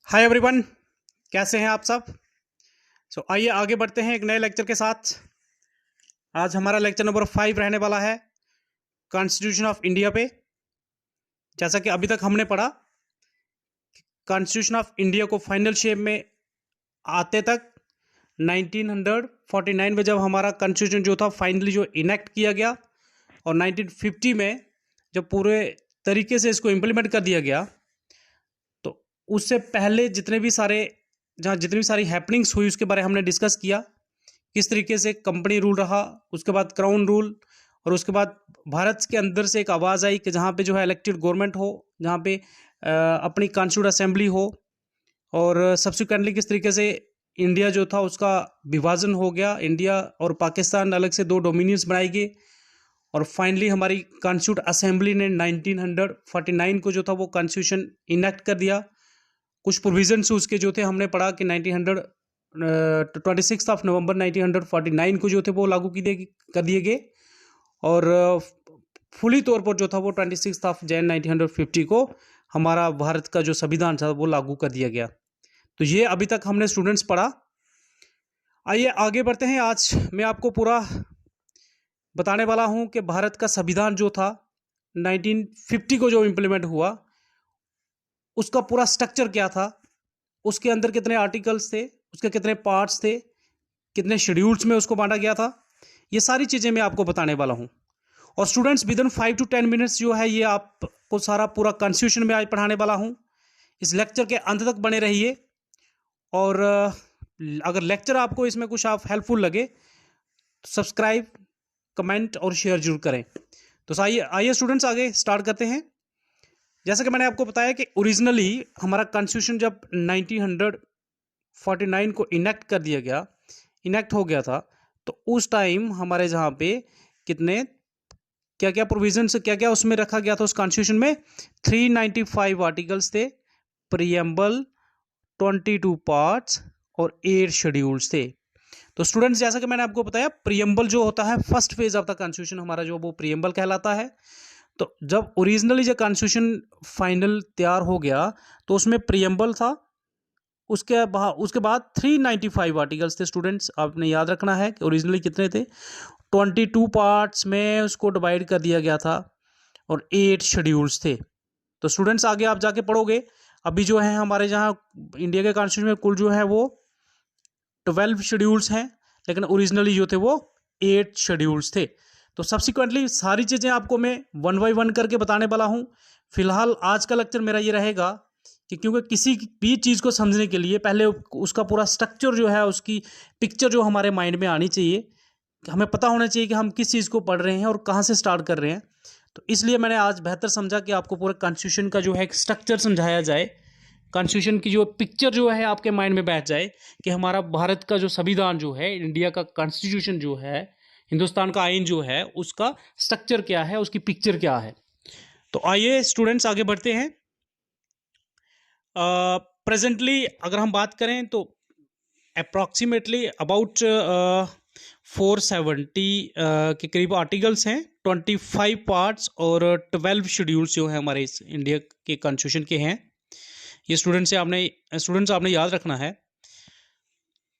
Hi everyone, कैसे हैं आप सब। आइए आगे बढ़ते हैं एक नए लेक्चर के साथ। आज हमारा लेक्चर नंबर 5 रहने वाला है कॉन्स्टिट्यूशन ऑफ इंडिया पे। जैसा कि अभी तक हमने पढ़ा, कॉन्स्टिट्यूशन ऑफ इंडिया को फाइनल शेप में आते तक 1949 में जब हमारा कॉन्स्टिट्यूशन जो था फाइनली जो इनेक्ट किया गया, और 1950 में जब पूरे तरीके से इसको इम्प्लीमेंट कर दिया गया, तो उससे पहले जितनी सारी हैपनिंग्स हुई उसके बारे में हमने डिस्कस किया। किस तरीके से कंपनी रूल रहा, उसके बाद क्राउन रूल, और उसके बाद भारत के अंदर से एक आवाज़ आई कि जहाँ पे जो है इलेक्टेड गवर्नमेंट हो, जहाँ पे अपनी कॉन्स्टिट्यूट असेंबली हो, और सब्सिक्वेंटली किस तरीके से इंडिया जो था उसका विभाजन हो गया। इंडिया और पाकिस्तान अलग से दो डोमिनियंस बनाए गए, और फाइनली हमारी कॉन्स्टिट्यूट असेंबली ने 1949 को जो था वो कॉन्स्टिट्यूशन इनेक्ट कर दिया। कुछ प्रोविजंस उसके जो थे हमने पढ़ा कि 26 ऑफ नवंबर 1949 को जो थे वो लागू कर दिए गए, और फुली तौर पर जो था वो 26 ऑफ जैन 1950 को हमारा भारत का जो संविधान था वो लागू कर दिया गया। तो ये अभी तक हमने स्टूडेंट्स पढ़ा। आइए आगे बढ़ते हैं। आज मैं आपको पूरा बताने वाला हूँ कि भारत का संविधान जो था 1950 को जो इम्प्लीमेंट हुआ, उसका पूरा स्ट्रक्चर क्या था, उसके अंदर कितने आर्टिकल्स थे, उसके कितने पार्ट्स थे, कितने शेड्यूल्स में उसको बांटा गया था। ये सारी चीज़ें मैं आपको बताने वाला हूँ। और students with in 5 to 10 minutes जो है ये आपको सारा पूरा कॉन्स्टिट्यूशन में आज पढ़ाने वाला हूँ। इस लेक्चर के अंत तक बने रहिए, और अगर लेक्चर आपको इसमें कुछ आप हेल्पफुल लगे तो सब्सक्राइब, कमेंट और शेयर जरूर करें। तो आइए आइए स्टूडेंट्स आगे स्टार्ट करते हैं। जैसा कि मैंने आपको बताया कि ओरिजिनली हमारा कॉन्स्टिट्यूशन जब 1949 को इनेक्ट हो गया था, तो उस टाइम हमारे जहाँ पे कितने क्या क्या प्रोविजंस, क्या क्या उसमें रखा गया था उस कॉन्स्टिट्यूशन में। 395 आर्टिकल्स थे, प्रीएम्बल, 22 पार्ट्स और 8 शेड्यूल्स थे। तो स्टूडेंट्स, जैसा कि मैंने आपको बताया, प्रीएम्बल जो होता है first phase of the constitution हमारा, जो वो प्रीएम्बल कहलाता है। तो जब ओरिजिनली जो कॉन्स्टिट्यूशन फाइनल तैयार हो गया तो उसमें प्रीएम्बल था, उसके बाद 395 आर्टिकल्स थे। स्टूडेंट्स, आपने याद रखना है कि ओरिजिनली कितने थे। 22 पार्ट्स में उसको डिवाइड कर दिया गया था, और 8 शेड्यूल्स थे। तो स्टूडेंट्स, आगे आप जाके पढ़ोगे। अभी जो है हमारे जहाँ इंडिया के कॉन्स्टिट्यूशन में कुल जो है वो 12 शेड्यूल्स हैं, लेकिन ओरिजिनली जो थे वो 8 शेड्यूल्स थे। तो सब्सिक्वेंटली सारी चीज़ें आपको मैं वन बाई वन करके बताने वाला हूँ। फिलहाल आज का लेक्चर मेरा ये रहेगा कि क्योंकि किसी भी चीज़ को समझने के लिए पहले उसका पूरा स्ट्रक्चर जो है, उसकी पिक्चर जो हमारे माइंड में आनी चाहिए, हमें पता होना चाहिए कि हम किस चीज़ को पढ़ रहे हैं और कहाँ से स्टार्ट कर रहे हैं। तो इसलिए मैंने आज बेहतर समझा कि आपको पूरे कॉन्स्टिट्यूशन का जो है एक स्ट्रक्चर समझाया जाए, कॉन्स्टिट्यूशन की जो पिक्चर जो है आपके माइंड में बैठ जाए कि हमारा भारत का जो संविधान जो है, इंडिया का कॉन्स्टिट्यूशन जो है, हिंदुस्तान का आइन जो है, उसका स्ट्रक्चर क्या है, उसकी पिक्चर क्या है। तो आइए स्टूडेंट्स आगे बढ़ते हैं। प्रेजेंटली अगर हम बात करें तो अप्रॉक्सीमेटली अबाउट 470 के करीब आर्टिकल्स हैं, 25 पार्ट्स और 12 शेड्यूल्स जो हैं हमारे इस इंडिया के कॉन्स्टिट्यूशन के हैं। ये स्टूडेंट्स आपने याद रखना है।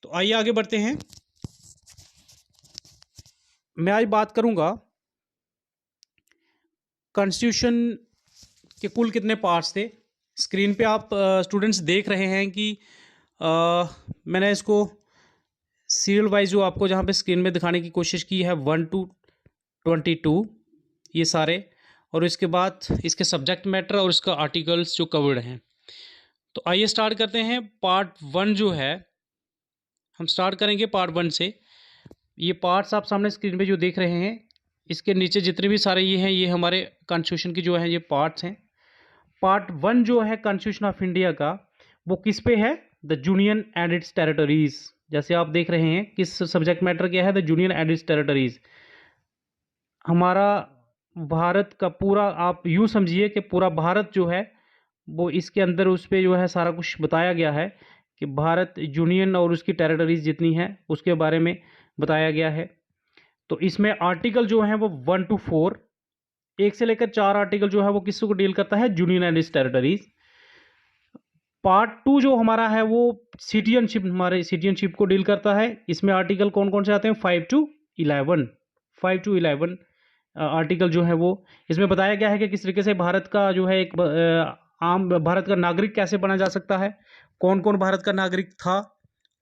तो आइए आगे बढ़ते हैं। मैं आज बात करूंगा कॉन्स्टिट्यूशन के कुल कितने पार्ट्स थे। स्क्रीन पे आप स्टूडेंट्स देख रहे हैं कि मैंने इसको सीरियल वाइज जो आपको जहाँ पे स्क्रीन में दिखाने की कोशिश की है, 1 to 22 ये सारे, और इसके बाद इसके सब्जेक्ट मैटर और इसका आर्टिकल्स जो कवर्ड हैं। तो आइए स्टार्ट करते हैं। पार्ट 1 जो है, हम स्टार्ट करेंगे पार्ट 1 से। ये पार्ट्स आप सामने स्क्रीन पे जो देख रहे हैं, इसके नीचे जितने भी सारे ये हैं, ये हमारे कॉन्स्टिट्यूशन की जो है ये पार्ट्स हैं। पार्ट 1 जो है कॉन्स्टिट्यूशन ऑफ इंडिया का, वो किस पे है? The union and it's territories. जैसे आप देख रहे हैं, किस सब्जेक्ट मैटर क्या है? The union and it's territories. हमारा भारत का पूरा, आप यूँ समझिए कि पूरा भारत जो है वो इसके अंदर, उस पर जो है सारा कुछ बताया गया है कि भारत यूनियन और उसकी टेरिटरीज जितनी हैं उसके बारे में बताया गया है। तो इसमें आर्टिकल जो हैं वो 1 to 4, 1 से लेकर 4 आर्टिकल जो है वो किसको डील करता है? Union and it's territories. Part 2 जो हमारा है वो सिटीजनशिप, हमारे सिटीजनशिप को डील करता है। इसमें आर्टिकल कौन कौन से आते हैं? 5 to 11 आर्टिकल जो है वो इसमें बताया गया है कि किस तरीके से भारत का जो है एक आम भारत का नागरिक कैसे बना जा सकता है, कौन कौन भारत का नागरिक था,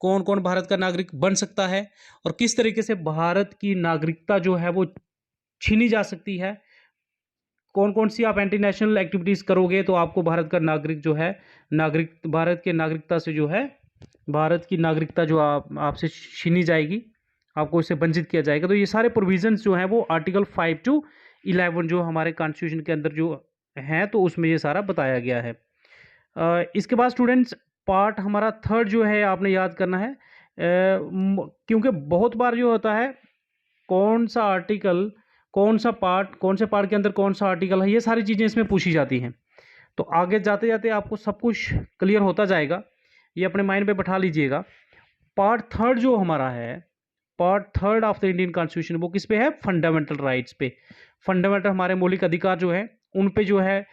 कौन कौन भारत का नागरिक बन सकता है, और किस तरीके से भारत की नागरिकता जो है वो छीनी जा सकती है। कौन कौन सी आप एंटी नेशनल एक्टिविटीज़ करोगे तो आपको भारत का नागरिक जो है भारत के नागरिकता से जो है भारत की नागरिकता जो आपसे छीनी जाएगी, आपको इससे वंचित किया जाएगा। तो ये सारे प्रोविजंस जो हैं वो आर्टिकल 5 to 11 जो हमारे कॉन्स्टिट्यूशन के अंदर जो हैं तो उसमें ये सारा बताया गया है। इसके बाद स्टूडेंट्स पार्ट हमारा 3 जो है आपने याद करना है, क्योंकि बहुत बार जो होता है कौन सा आर्टिकल, कौन से पार्ट के अंदर कौन सा आर्टिकल है, ये सारी चीज़ें इसमें पूछी जाती हैं। तो आगे जाते जाते आपको सब कुछ क्लियर होता जाएगा, ये अपने माइंड पे बैठा लीजिएगा। पार्ट 3 जो हमारा है, part 3 of the Indian constitution, वो किस पे है? फंडामेंटल राइट्स पे। फंडामेंटल हमारे मौलिक अधिकार जो है उन पे जो है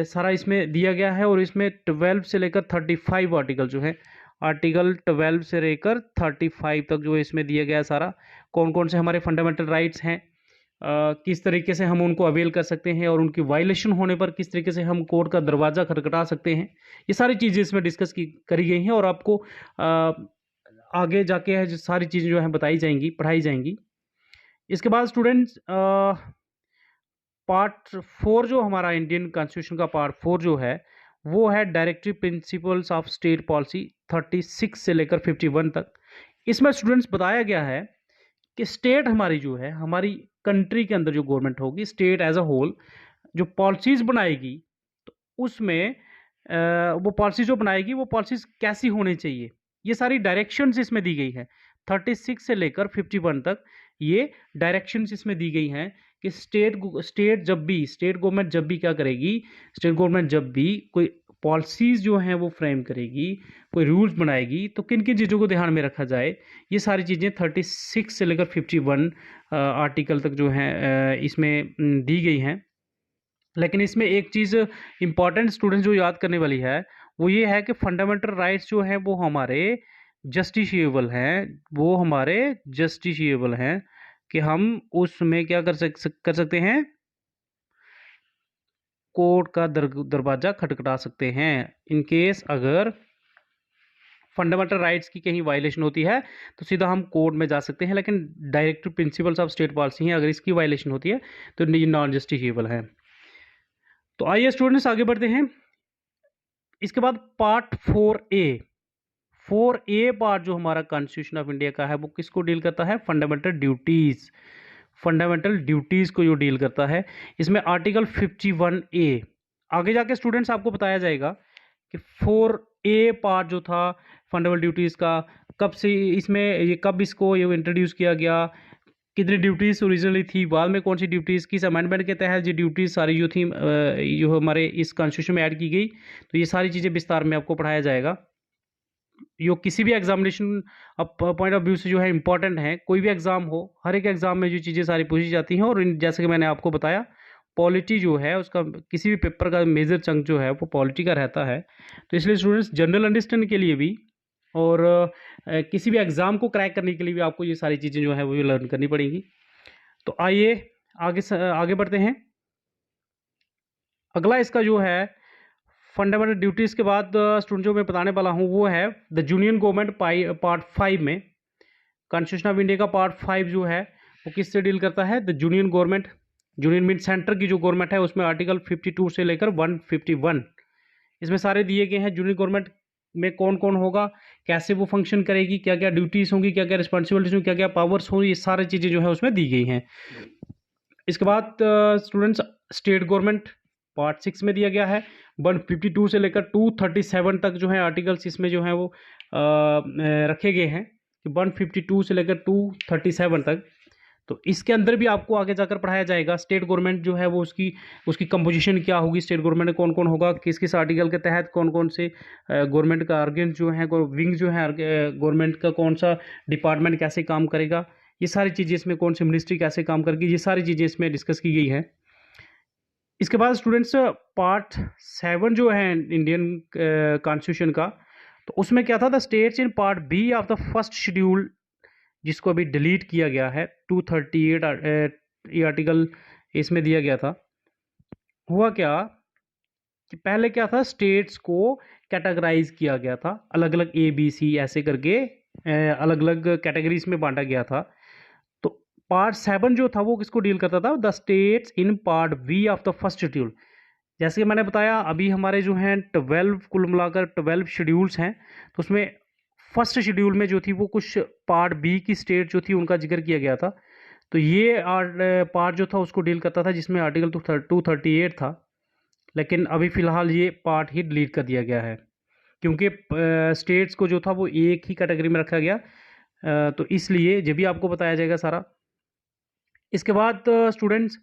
सारा इसमें दिया गया है। और इसमें 12 से लेकर 35 आर्टिकल जो है, आर्टिकल 12 से लेकर 35 तक जो इसमें दिया गया है सारा, कौन कौन से हमारे फंडामेंटल राइट्स हैं, किस तरीके से हम उनको अवेल कर सकते हैं, और उनकी वायलेशन होने पर किस तरीके से हम कोर्ट का दरवाज़ा खटखटा सकते हैं। ये सारी चीज़ें इसमें डिस्कस करी गई हैं और आपको आगे जाके जो सारी चीज़ें जो हैं बताई जाएंगी, पढ़ाई जाएंगी। इसके बाद स्टूडेंट्स पार्ट 4 जो हमारा इंडियन कॉन्स्टिट्यूशन का पार्ट 4 जो है वो है directive principles of state policy 36 से लेकर 51 तक। इसमें स्टूडेंट्स बताया गया है कि स्टेट हमारी जो है, हमारी कंट्री के अंदर जो गवर्नमेंट होगी, स्टेट एज अ होल जो पॉलिसीज़ बनाएगी, तो उसमें वो पॉलिसी जो बनाएगी वो पॉलिसीज़ कैसी होनी चाहिए, ये सारी डायरेक्शंस इसमें दी गई है। 36 से लेकर 51 तक ये डायरेक्शंस इसमें दी गई हैं कि स्टेट गवर्नमेंट जब भी क्या करेगी, स्टेट गवर्नमेंट जब भी कोई पॉलिसीज़ जो हैं वो फ्रेम करेगी, कोई रूल्स बनाएगी, तो किन किन चीज़ों को ध्यान में रखा जाए, ये सारी चीज़ें 36 से लेकर 51 आर्टिकल तक जो हैं इसमें दी गई हैं। लेकिन इसमें एक चीज़ इम्पॉर्टेंट स्टूडेंट्स जो याद करने वाली है वो ये है कि फंडामेंटल राइट्स जो हैं वो हमारे जस्टिशिएबल हैं, कि हम उसमें क्या कर सकते हैं, कोर्ट का दरवाजा खटखटा सकते हैं इन केस अगर फंडामेंटल राइट्स की कहीं वायलेशन होती है तो सीधा हम कोर्ट में जा सकते हैं। लेकिन directive principles of state policy हैं, अगर इसकी वायलेशन होती है तो नॉन जस्टिफिएबल है। तो आइए स्टूडेंट्स आगे बढ़ते हैं। इसके बाद पार्ट 4A पार्ट जो हमारा कॉन्स्टिट्यूशन ऑफ इंडिया का है वो किसको डील करता है? फंडामेंटल ड्यूटीज़ को जो डील करता है। इसमें आर्टिकल 51A, आगे जाके स्टूडेंट्स आपको बताया जाएगा कि 4A पार्ट जो था फंडामेंटल ड्यूटीज़ का, कब से इसको इंट्रोड्यूस किया गया, कितनी ड्यूटीज़ ओरिजिनली थी, बाद में कौन सी ड्यूटीज़, किस अमेंडमेंट के तहत ये ड्यूटीज़ सारी जो थी जो हमारे इस कॉन्स्टिट्यूशन में ऐड की गई, तो ये सारी चीज़ें विस्तार में आपको पढ़ाया जाएगा। यो किसी भी एग्जामिनेशन पॉइंट ऑफ व्यू से जो है इंपॉर्टेंट है, कोई भी एग्ज़ाम हो, हर एक एग्ज़ाम में जो चीज़ें सारी पूछी जाती हैं। और जैसे कि मैंने आपको बताया पॉलिटी जो है उसका किसी भी पेपर का मेजर चंक जो है वो पॉलिटी का रहता है। तो इसलिए स्टूडेंट्स जनरल अंडरस्टैंडिंग के लिए भी और किसी भी एग्ज़ाम को क्रैक करने के लिए भी आपको ये सारी चीज़ें जो है वो लर्न करनी पड़ेंगी। तो आइए आगे बढ़ते हैं। अगला इसका जो है फंडामेंटल ड्यूटीज़ के बाद स्टूडेंट जो मैं बताने वाला हूँ वो है द यूनियन गवर्नमेंट पार्ट 5 में। कॉन्स्टिट्यूशन ऑफ इंडिया का पार्ट 5 जो है वो किससे डील करता है? The union government. Union mean centre की जो गवर्नमेंट है उसमें आर्टिकल 52 से लेकर 151 इसमें सारे दिए गए हैं। यूनियन गवर्नमेंट में कौन कौन होगा, कैसे वो फंक्शन करेगी, क्या क्या ड्यूटीज़ होंगी, क्या क्या रिस्पॉन्सिबिलिटीज होंगी, क्या क्या पावर्स होंगी, ये सारी चीज़ें जो है उसमें दी गई हैं। इसके बाद स्टूडेंट्स स्टेट गवर्नमेंट पार्ट 6 में दिया गया है। 152 से लेकर 237 तक जो है आर्टिकल्स इसमें जो है वो रखे गए हैं, 152 से लेकर 237 तक। तो इसके अंदर भी आपको आगे जाकर पढ़ाया जाएगा स्टेट गवर्नमेंट जो है वो उसकी कंपोजिशन क्या होगी, स्टेट गवर्नमेंट में कौन कौन होगा, किस किस आर्टिकल के तहत कौन कौन से गवर्नमेंट का ऑर्गन जो है, विंग जो है गवर्नमेंट का, कौन सा डिपार्टमेंट कैसे काम करेगा, ये सारी चीज़ें इसमें कौन सी मिनिस्ट्री कैसे काम करेगी, ये सारी चीज़ें इसमें डिस्कस की गई है। इसके बाद स्टूडेंट्स पार्ट 7 जो है इंडियन कॉन्स्टिट्यूशन का, तो उसमें क्या था, the states in part B of the first schedule, जिसको अभी डिलीट किया गया है, 238 ये आर्टिकल इसमें दिया गया था। हुआ क्या कि पहले क्या था, स्टेट्स को कैटेगराइज किया गया था, अलग अलग ए बी सी ऐसे करके अलग अलग कैटेगरीज में बांटा गया था। तो पार्ट 7 जो था वो किसको डील करता था, the states in part B of the first schedule. जैसे कि मैंने बताया, अभी हमारे जो हैं 12 कुल मिलाकर 12 शेड्यूल्स हैं, तो उसमें फर्स्ट शेड्यूल में जो थी वो कुछ पार्ट बी की स्टेट जो थी उनका जिक्र किया गया था। तो ये पार्ट जो था उसको डील करता था, जिसमें आर्टिकल 238 था, लेकिन अभी फ़िलहाल ये पार्ट ही डिलीट कर दिया गया है, क्योंकि स्टेट्स को जो था वो एक ही कैटेगरी में रखा गया, तो इसलिए ये भी आपको बताया जाएगा सारा। इसके बाद स्टूडेंट्स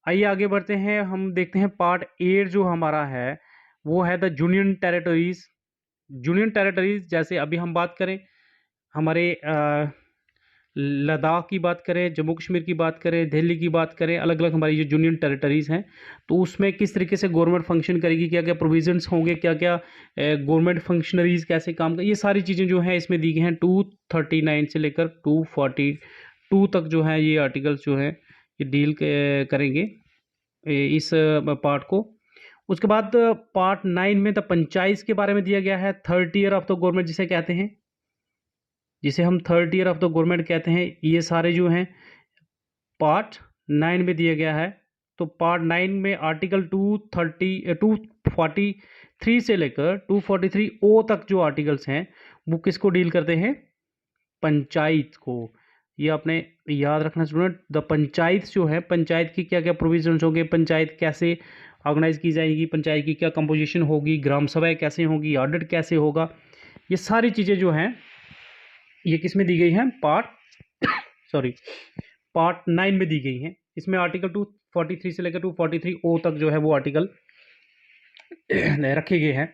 आइए आगे बढ़ते हैं, हम देखते हैं पार्ट 8 जो हमारा है वो है the union territories. Union territories जैसे अभी हम बात करें हमारे लद्दाख की बात करें, जम्मू कश्मीर की बात करें, दिल्ली की बात करें, अलग अलग हमारी जो यूनियन टेरिटरीज़ हैं, तो उसमें किस तरीके से गवर्नमेंट फंक्शन करेगी, क्या क्या प्रोविजंस होंगे, क्या क्या गवर्नमेंट फंक्शनरीज़ कैसे काम कर, ये सारी चीज़ें जो हैं इसमें दी गई हैं। 239 से लेकर 242 तक जो है ये आर्टिकल्स जो है ये डील करेंगे इस पार्ट को। उसके बाद पार्ट 9 में द पंचायत के बारे में दिया गया है, third year of the government जिसे कहते हैं, जिसे हम third year of the government कहते हैं। ये सारे जो हैं पार्ट 9 में दिया गया है। तो पार्ट 9 में आर्टिकल 243 से लेकर 243 ओ तक जो आर्टिकल्स हैं वो किसको डील करते हैं, पंचायत को। ये आपने याद रखना स्टूडेंट, द पंचायत जो है, पंचायत की क्या क्या प्रोविजंस होंगे, पंचायत कैसे ऑर्गेनाइज की जाएगी, पंचायत की क्या कंपोजिशन होगी, ग्राम सभाएं कैसे होगी, ऑडिट कैसे होगा, ये सारी चीज़ें जो हैं ये किस में दी गई हैं, पार्ट 9 में दी गई हैं। इसमें आर्टिकल 243 से लेकर 243 ओ तक जो है वो आर्टिकल रखे गए हैं।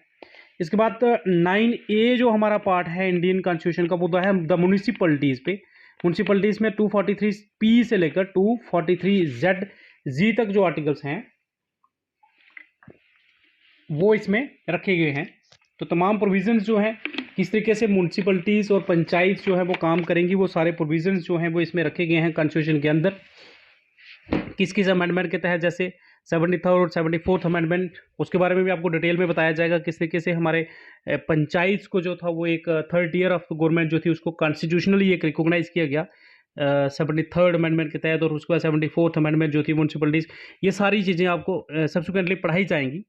इसके बाद 9A जो हमारा पार्ट है इंडियन कॉन्स्टिट्यूशन का, वो तो है द म्यूनिसिपलिटीज़ पे। म्यूनिसिपलिटीज़ में 243P से लेकर 243Z तक जो आर्टिकल्स हैं वो इसमें रखे गए हैं। तो तमाम प्रोविजंस जो हैं किस तरीके से म्यूनसिपलिटीज़ और पंचायत जो है वो काम करेंगी, वो सारे प्रोविजंस जो हैं वो इसमें रखे गए हैं कॉन्स्टिट्यूशन के अंदर। किस किस अमेंडमेंट के तहत, जैसे 73rd और 74th अमेंडमेंट, उसके बारे में भी आपको डिटेल में बताया जाएगा किस तरीके से हमारे पंचायत को जो था वो एक थर्ड ईयर ऑफ गवर्नमेंट जो थी उसको कॉन्स्टिट्यूशनली एक रिकॉग्नाइज किया गया 73rd अमेंडमेंट के तहत, और उसके बाद 74th अमेंडमेंट जो थी म्यूनसिपलिटीज़, ये सारी चीज़ें आपको सब्सिक्वेंटली पढ़ाई जाएंगी।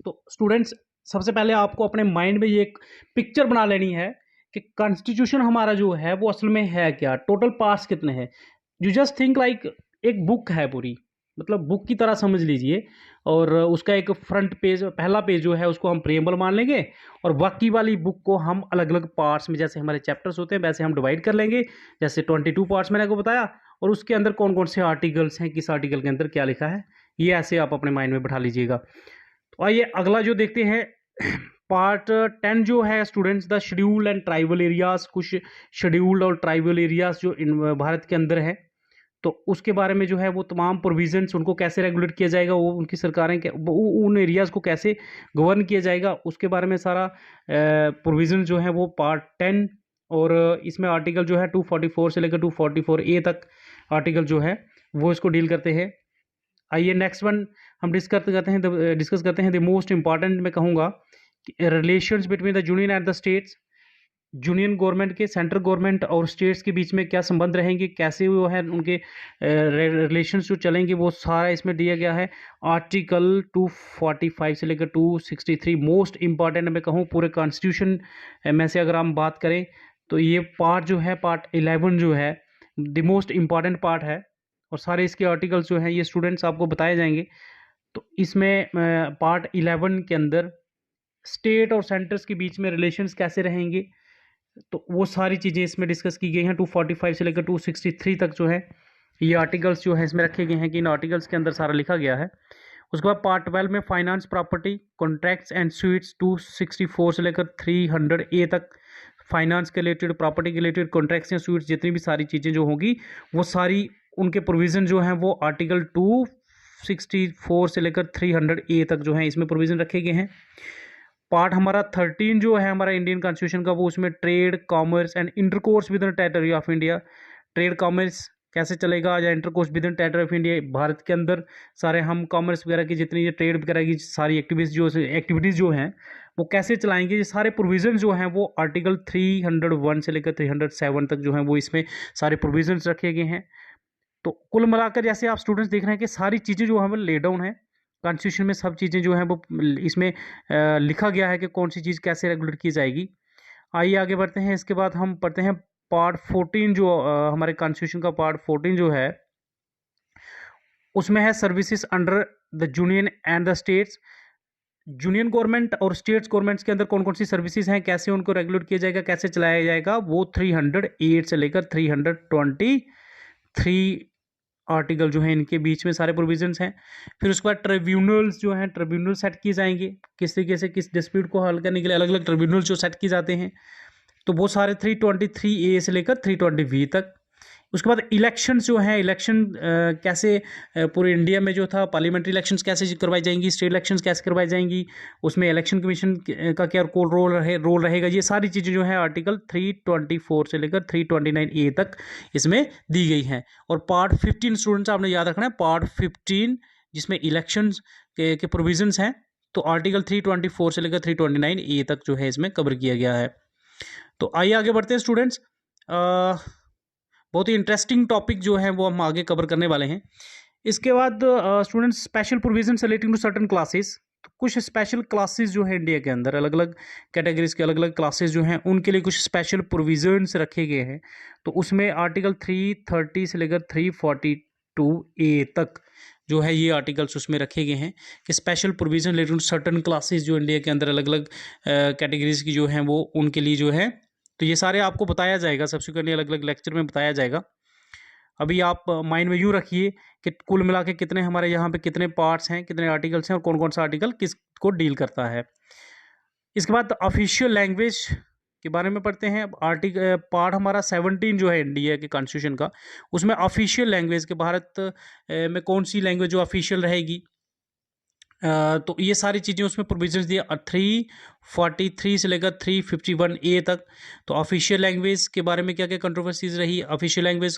तो स्टूडेंट्स सबसे पहले आपको अपने माइंड में ये एक पिक्चर बना लेनी है कि कॉन्स्टिट्यूशन हमारा जो है वो असल में है क्या, टोटल पार्ट्स कितने हैं। यू जस्ट थिंक लाइक एक बुक है पूरी, मतलब बुक की तरह समझ लीजिए, और उसका एक फ्रंट पेज, पहला पेज जो है उसको हम प्रेम्बल मान लेंगे, और बाकी वाली बुक को हम अलग अलग पार्ट्स में, जैसे हमारे चैप्टर्स होते हैं वैसे हम डिवाइड कर लेंगे। जैसे 22 पार्ट्स मैंने आपको बताया, और उसके अंदर कौन कौन से आर्टिकल्स हैं, किस आर्टिकल के अंदर क्या लिखा है, ये ऐसे आप अपने माइंड में बैठा लीजिएगा। तो आइए अगला जो देखते हैं, पार्ट 10 जो है students, the schedule and tribal areas. कुछ शेड्यूल्ड और ट्राइबल एरियाज जो भारत के अंदर है, तो उसके बारे में जो है वो तमाम प्रोविजंस, उनको कैसे रेगुलेट किया जाएगा, वो उनकी सरकारें उन एरियाज़ को कैसे गवर्न किया जाएगा, उसके बारे में सारा प्रोविजन जो है वो पार्ट 10, और इसमें आर्टिकल जो है 244 से लेकर 244A तक आर्टिकल जो है वो इसको डील करते हैं। आइए नेक्स्ट वन हम डिस्कस करते हैं द मोस्ट इंपॉर्टेंट, मैं कहूँगा relations between the union and the states. Union government के, सेंट्रल गवर्नमेंट और स्टेट्स के बीच में क्या संबंध रहेंगे, कैसे वो है उनके रिलेशंस जो चलेंगे, वो सारा इसमें दिया गया है। आर्टिकल 245 से लेकर 263 मोस्ट इंपॉर्टेंट मैं कहूँ पूरे कॉन्स्टिट्यूशन में से अगर हम बात करें, तो ये पार्ट जो है पार्ट 11 जो है द मोस्ट इंपॉर्टेंट पार्ट है, और सारे इसके आर्टिकल्स जो हैं ये स्टूडेंट्स आपको बताए जाएंगे। तो इसमें पार्ट 11 के अंदर स्टेट और सेंटर्स के बीच में रिलेशंस कैसे रहेंगे, तो वो सारी चीज़ें इसमें डिस्कस की गई हैं। 245 से लेकर 263 तक जो है ये आर्टिकल्स जो है इसमें रखे गए हैं, कि इन आर्टिकल्स के अंदर सारा लिखा गया है। उसके बाद पार्ट 12 में finance, property, contracts and sweets 264 से लेकर 300A तक फाइनेंस के रिलेटेड, प्रॉपर्टी के रिलेटेड, कॉन्ट्रैक्ट्स एंड स्वीट्स जितनी भी सारी चीज़ें जो होंगी वो सारी उनके प्रोविज़न जो हैं वो आर्टिकल 264 से लेकर 300A तक जो है इसमें प्रोविज़न रखे गए हैं। पार्ट हमारा 13 जो है हमारा इंडियन कॉन्स्टिट्यूशन का, वो उसमें trade, commerce and intercourse with in territory of India. Trade commerce कैसे चलेगा, या intercourse with in territory of India, Bharat के अंदर सारे हम कॉमर्स वगैरह की जितनी ये ट्रेड वगैरह की सारी एक्टिविटीज़ जो हैं वो कैसे चलाएंगे, ये सारे प्रोविजन जो हैं वो आर्टिकल 301 से लेकर 307 तक जो हैं वो इसमें सारे प्रोविजंस रखे गए हैं। तो कुल मिलाकर जैसे आप स्टूडेंट्स देख रहे हैं कि सारी चीज़ें जो हैं वो ले डाउन है कॉन्स्टिट्यूशन में, सब चीज़ें जो हैं वो इसमें लिखा गया है कि कौन सी चीज़ कैसे रेगुलेट की जाएगी। आइए आगे बढ़ते हैं। इसके बाद हम पढ़ते हैं पार्ट 14 जो हमारे कॉन्स्टिट्यूशन का पार्ट 14 जो है उसमें है services under the union and the states. Union government और स्टेट्स गवर्नमेंट्स के अंदर कौन कौन सी सर्विसेज हैं, कैसे उनको रेगुलेट किया जाएगा, कैसे चलाया जाएगा, वो 308 से लेकर 323 आर्टिकल जो है इनके बीच में सारे प्रोविजंस हैं। फिर उसके बाद ट्रिब्यूनल्स जो हैं, ट्रिब्यूनल सेट किए जाएंगे, किस तरीके से किस डिस्प्यूट को हल करने के लिए अलग अलग ट्रिब्यूनल्स जो सेट किए जाते हैं, तो वो सारे 323A से लेकर 320V तक। उसके बाद इलेक्शंस जो हैं, इलेक्शन कैसे पूरे इंडिया में जो था पार्लियामेंट्री इलेक्शंस कैसे करवाई जाएंगी, स्टेट इलेक्शंस कैसे करवाई जाएंगी, उसमें इलेक्शन कमीशन का क्या रोल रहेगा, ये सारी चीज़ें जो है आर्टिकल 324 से लेकर 329A तक इसमें दी गई हैं। और पार्ट 15 स्टूडेंट्स आपने याद रखना है, पार्ट 15 जिसमें इलेक्शंस के प्रोविजंस हैं, तो आर्टिकल 324 से लेकर 329A तक जो है इसमें कवर किया गया है। तो आइए आगे बढ़ते हैं स्टूडेंट्स। बहुत ही इंटरेस्टिंग टॉपिक जो है वो हम आगे कवर करने वाले हैं। इसके बाद students special provision relating to certain classes, तो कुछ स्पेशल क्लासेस जो है इंडिया के अंदर अलग अलग कैटेगरीज के अलग अलग क्लासेस जो हैं उनके लिए कुछ स्पेशल प्रोविजंस रखे गए हैं। तो उसमें आर्टिकल 330 से लेकर 342A तक जो है ये आर्टिकल्स उसमें रखे गए हैं कि special provision relating to certain classes जो इंडिया के अंदर अलग अलग कैटेगरीज की जो हैं वो उनके लिए जो है, तो ये सारे आपको बताया जाएगा सबसिक्वेंटली अलग अलग लेक्चर में बताया जाएगा। अभी आप माइंड में यूँ रखिए कि कुल मिला के कितने हमारे यहाँ पे कितने पार्ट्स हैं, कितने आर्टिकल्स हैं और कौन कौन सा आर्टिकल किसको डील करता है। इसके बाद ऑफिशियल लैंग्वेज के बारे में पढ़ते हैं। आर्टिकल पार्ट हमारा 17 जो है इंडिया के कॉन्स्टिट्यूशन का, उसमें ऑफिशियल लैंग्वेज के भारत में कौन सी लैंग्वेज जो ऑफिशियल रहेगी, तो ये सारी चीज़ें उसमें प्रोविजंस दिए 343 से लेकर 351A तक। तो ऑफिशियल लैंग्वेज के बारे में क्या क्या कंट्रोवर्सीज रही, ऑफिशियल लैंग्वेज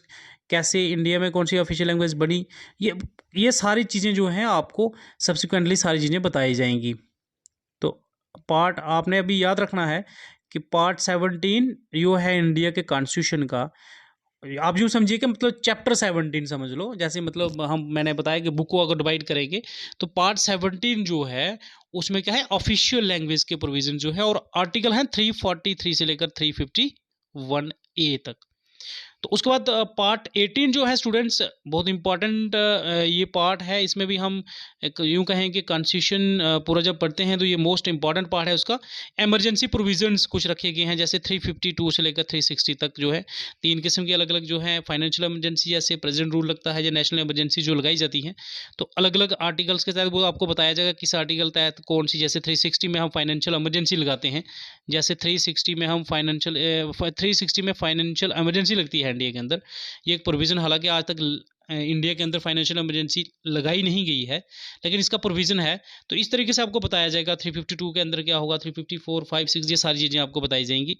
कैसे इंडिया में कौन सी ऑफिशियल लैंग्वेज बनी, ये सारी चीज़ें जो हैं आपको सब्सिक्वेंटली सारी चीज़ें बताई जाएंगी। तो पार्ट आपने अभी याद रखना है कि पार्ट 17 जो है इंडिया के कॉन्स्टिट्यूशन का, आप यूँ समझिए कि मतलब चैप्टर 17 समझ लो, जैसे मतलब मैंने बताया कि बुक को अगर डिवाइड करेंगे तो पार्ट 17 जो है उसमें क्या है ऑफिशियल लैंग्वेज के प्रोविजन जो है, और आर्टिकल है 343 से लेकर 351A तक। तो उसके बाद पार्ट 18 जो है स्टूडेंट्स बहुत इंपॉर्टेंट ये पार्ट है। इसमें भी हम यूँ कहें कि कॉन्स्टिट्यूशन पूरा जब पढ़ते हैं तो ये मोस्ट इंपॉर्टेंट पार्ट है उसका। एमरजेंसी प्रोविजंस कुछ रखे गए हैं, जैसे 352 से लेकर 360 तक जो है 3 किस्म की अलग अलग जो है फाइनेंशियल एमरजेंसी, जैसे प्रेसिडेंट रूल लगता है या नेशनल एमरजेंसी जो लगाई जाती हैं, तो अलग अलग आर्टिकल्स के तहत वो आपको बताया जाएगा किस आर्टिकल तहत कौन सी। जैसे 360 में हम फाइनेंशियल एमरजेंसी लगाते हैं, जैसे 360 में हम फाइनेंशियल एमरजेंसी लगती है इंडिया के अंदर। ये एक प्रोविज़न हालांकि आज तक इंडिया के अंदर फाइनेंशियल इमरजेंसी लगाई नहीं गई है, लेकिन इसका प्रोविज़न है। तो इस तरीके से आपको बताया जाएगा 352 के अंदर क्या होगा, 354, 5, 6 ये सारी चीज़ें आपको बताई जाएंगी।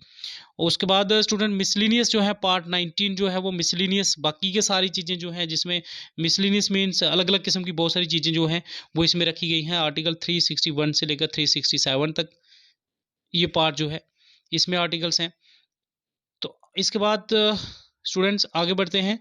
और उसके बाद स्टूडेंट मिसलिनियस जो है पार्ट 19 जो है वो मिसलिनियस बाकी के सारी चीज़ें जो हैं, जिसमें मिसलिनियस मीन्स अलग अलग किस्म की बहुत सारी चीज़ें जो हैं वो इसमें रखी गई हैं। आर्टिकल 361 से लेकर 367 तक ये पार्ट जो है इसमें आर्टिकल्स हैं। तो इसके बाद स्टूडेंट्स आगे बढ़ते हैं।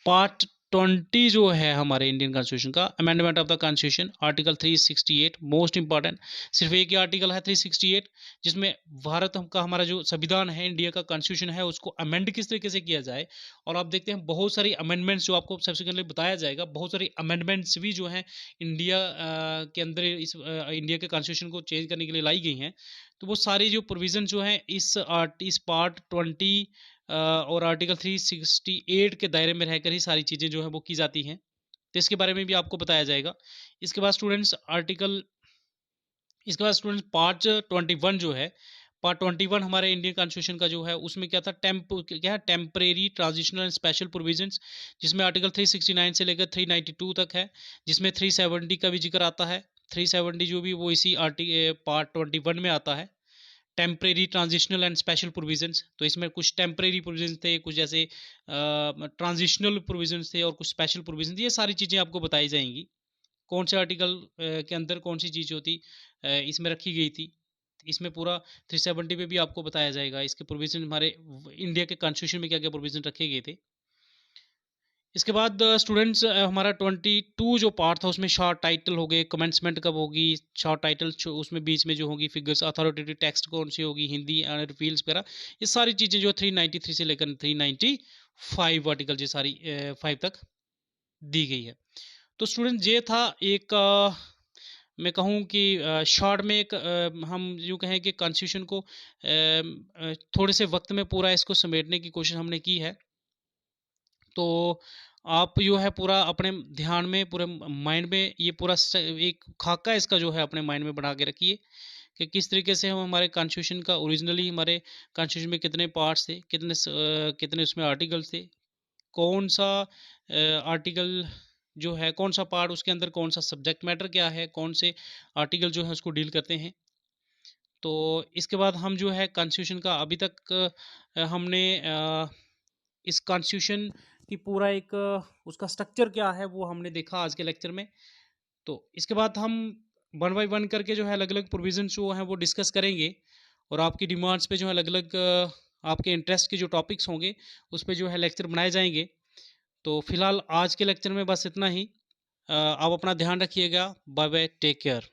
पार्ट 20 जो है हमारे इंडियन कॉन्स्टिट्यूशन का, amendment of the constitution, article 368 most important. सिर्फ एक ही आर्टिकल है 368 जिसमें भारत का हमारा जो संविधान है इंडिया का कॉन्स्टिट्यूशन है उसको अमेंड किस तरीके से किया जाए। और आप देखते हैं बहुत सारी अमेंडमेंट्स जो आपको सबसेक्वेंटली बताया जाएगा, बहुत सारी अमेंडमेंट्स भी जो हैं इंडिया के अंदर इस इंडिया के कॉन्स्टिट्यूशन को चेंज करने के लिए लाई गई हैं। तो वो सारी जो प्रोविज़न जो हैं इस पार्ट 20 और आर्टिकल 368 के दायरे में रहकर ही सारी चीज़ें जो है वो की जाती हैं। तो इसके बारे में भी आपको बताया जाएगा। इसके बाद स्टूडेंट्स पार्ट 21 जो है पार्ट 21 हमारे इंडियन कॉन्स्टिट्यूशन का जो है उसमें क्या था, temporary transitional and special provisions, जिसमें आर्टिकल 369 से लेकर 392 तक है, जिसमें 370 का भी जिक्र आता है। 370 जो भी वो इसी पार्ट 21 में आता है, temporary transitional and special provisions. तो इसमें कुछ टेम्परेरी प्रोविजंस थे, कुछ जैसे ट्रांजिशनल प्रोविजंस थे और कुछ स्पेशल प्रोविजन, ये सारी चीज़ें आपको बताई जाएंगी कौन से आर्टिकल के अंदर कौन सी चीज़ होती इसमें रखी गई थी। इसमें पूरा 370 पे भी आपको बताया जाएगा इसके प्रोविजन, हमारे इंडिया के कॉन्स्टिट्यूशन में क्या क्या प्रोविजन रखे गए थे। इसके बाद स्टूडेंट्स हमारा 22 जो पार्ट था उसमें शॉर्ट टाइटल हो गए, कमेंसमेंट कब होगी, शॉर्ट टाइटल उसमें बीच में जो होगी, फिगर्स, अथॉरिटेटिव टेक्स्ट कौन सी होगी, हिंदी एंड रिपील्स वगैरह, ये सारी चीज़ें जो 393 से लेकर 395 आर्टिकल ये सारी 5 तक दी गई है। तो स्टूडेंट ये था एक मैं कहूँ कि शॉर्ट में एक हम यूँ कहें कि कॉन्स्टिट्यूशन को थोड़े से वक्त में पूरा इसको समेटने की कोशिश हमने की है। तो आप जो है पूरा अपने ध्यान में, पूरे माइंड में ये पूरा एक खाका इसका जो है अपने माइंड में बना के रखिए कि किस तरीके से हम हमारे कॉन्स्टिट्यूशन का ओरिजिनली हमारे कॉन्स्टिट्यूशन में कितने पार्ट्स थे, कितने उसमें आर्टिकल्स थे, कौन सा आर्टिकल जो है, कौन सा पार्ट उसके अंदर, कौन सा सब्जेक्ट मैटर क्या है, कौन से आर्टिकल जो है उसको डील करते हैं। तो इसके बाद हम जो है कॉन्स्टिट्यूशन का अभी तक हमने इस कॉन्स्टिट्यूशन की पूरा एक उसका स्ट्रक्चर क्या है वो हमने देखा आज के लेक्चर में। तो इसके बाद हम 1 बाय 1 करके जो है अलग अलग प्रोविजंस जो हैं वो डिस्कस करेंगे और आपकी डिमांड्स पे जो है अलग अलग आपके इंटरेस्ट के जो टॉपिक्स होंगे उस पर जो है लेक्चर बनाए जाएंगे। तो फिलहाल आज के लेक्चर में बस इतना ही। आप अपना ध्यान रखिएगा। Bye bye, take care.